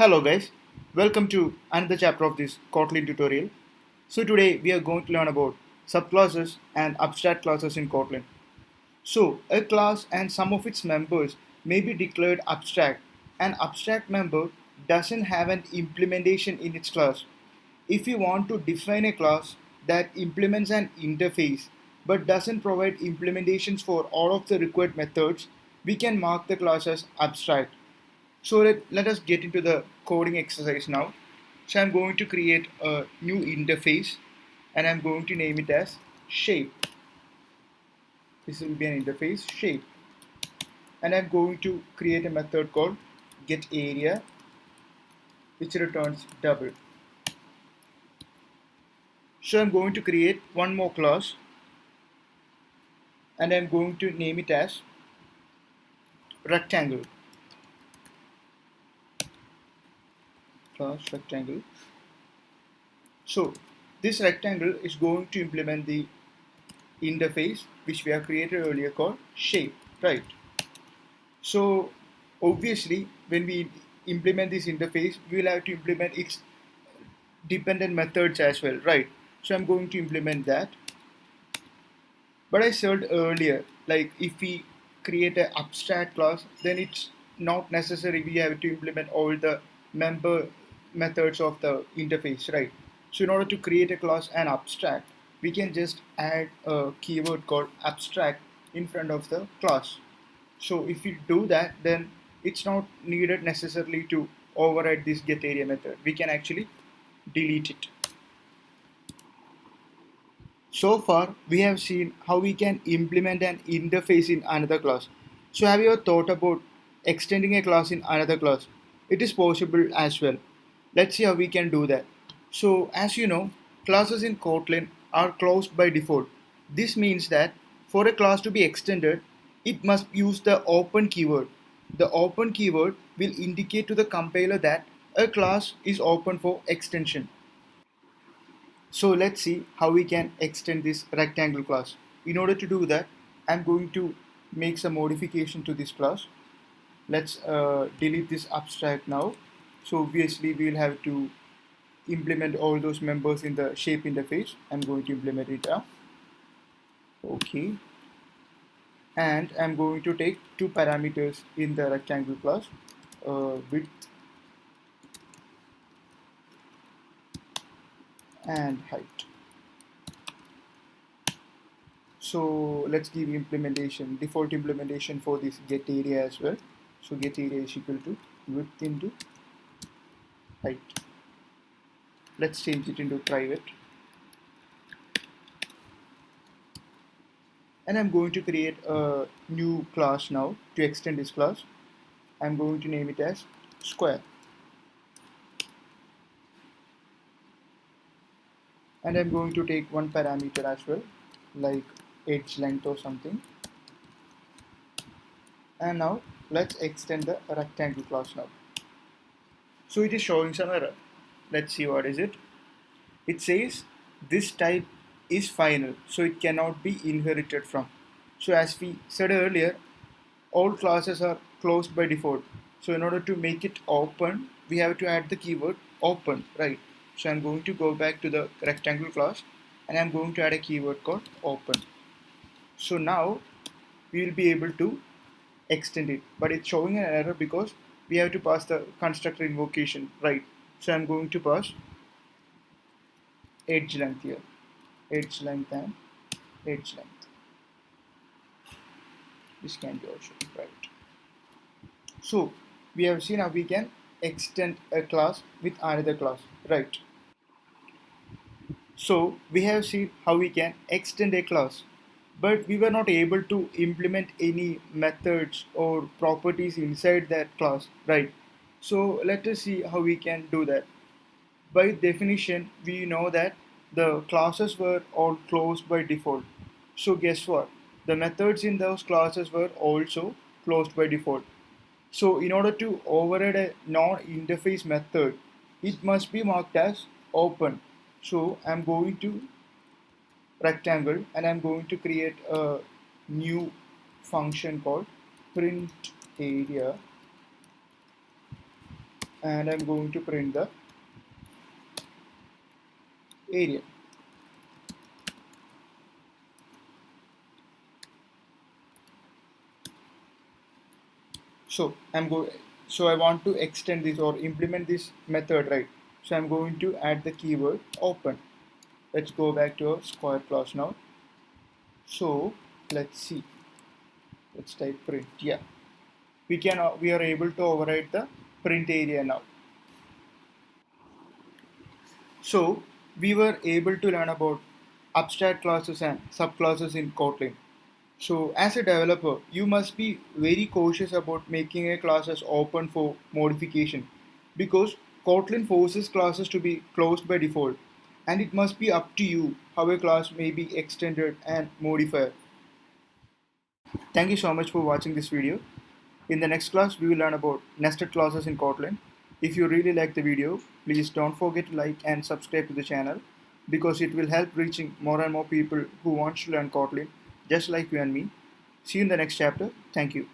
Hello guys, welcome to another chapter of this Kotlin tutorial. So today we are going to learn about subclasses and abstract classes in Kotlin. So a class and some of its members may be declared abstract. An abstract member doesn't have an implementation in its class. If you want to define a class that implements an interface but doesn't provide implementations for all of the required methods, we can mark the class as abstract. So let us get into the coding exercise now. So I'm going to create a new interface and I'm going to name it as shape. This will be an interface shape. And I'm going to create a method called getArea which returns double. So I'm going to create one more class and I'm going to name it as rectangle. Class rectangle. So this rectangle is going to implement the interface which we have created earlier called shape, right? So obviously when we implement this interface, we will have to implement its dependent methods as well, right? So I'm going to implement that. But I said earlier, like if we create an abstract class, then it's not necessary we have to implement all the member methods of the interface, right? So in order to create a class and abstract, we can just add a keyword called abstract in front of the class. So if we do that, then it's not needed necessarily to override this getArea method. We can actually delete it. So far, we have seen how we can implement an interface in another class. So have you ever thought about extending a class in another class? It is possible as well. Let's see how we can do that. So as you know, classes in Kotlin are closed by default. This means that for a class to be extended, it must use the open keyword. The open keyword will indicate to the compiler that a class is open for extension. So let's see how we can extend this rectangle class. In order to do that, I'm going to make some modification to this class. Let's delete this abstract now. So obviously we'll have to implement all those members in the shape interface. I'm going to implement it now. Okay. And I'm going to take two parameters in the rectangle class, width and height. So let's give implementation, default implementation for this getArea as well. So getArea is equal to width into height. Let's change it into private. And I'm going to create a new class now to extend this class. I'm going to name it as square. And I'm going to take one parameter as well, like edge length or something. And now let's extend the rectangle class now. So it is showing some error. Let's see what is it. It says this type is final, so it cannot be inherited from. So as we said earlier, all classes are closed by default. So in order to make it open, we have to add the keyword open, right? So I'm going to go back to the rectangle class and I'm going to add a keyword called open. So now we will be able to extend it, but it's showing an error because we have to pass the constructor invocation, right? So I'm going to pass edge length here, edge length and edge length. This can be also private. So we have seen how we can extend a class with another class, right? So we have seen how we can extend a class, but we were not able to implement any methods or properties inside that class, right? So let us see how we can do that. By definition, we know that the classes were all closed by default. So guess what? The methods in those classes were also closed by default. So in order to override a non-interface method, it must be marked as open. So I'm going to rectangle and I'm going to create a new function called print area and I'm going to print the area. So I want to extend this or implement this method, right? So I'm going to add the keyword open. Let's go back to our square class now. So let's see. Let's type print. Yeah, we are able to override the print area now. So we were able to learn about abstract classes and subclasses in Kotlin. So as a developer, you must be very cautious about making a class as open for modification because Kotlin forces classes to be closed by default, and it must be up to you how a class may be extended and modified. Thank you so much for watching this video. In the next class, we will learn about nested clauses in Kotlin. If you really like the video, please don't forget to like and subscribe to the channel because it will help reaching more and more people who want to learn Kotlin just like you and me. See you in the next chapter. Thank you.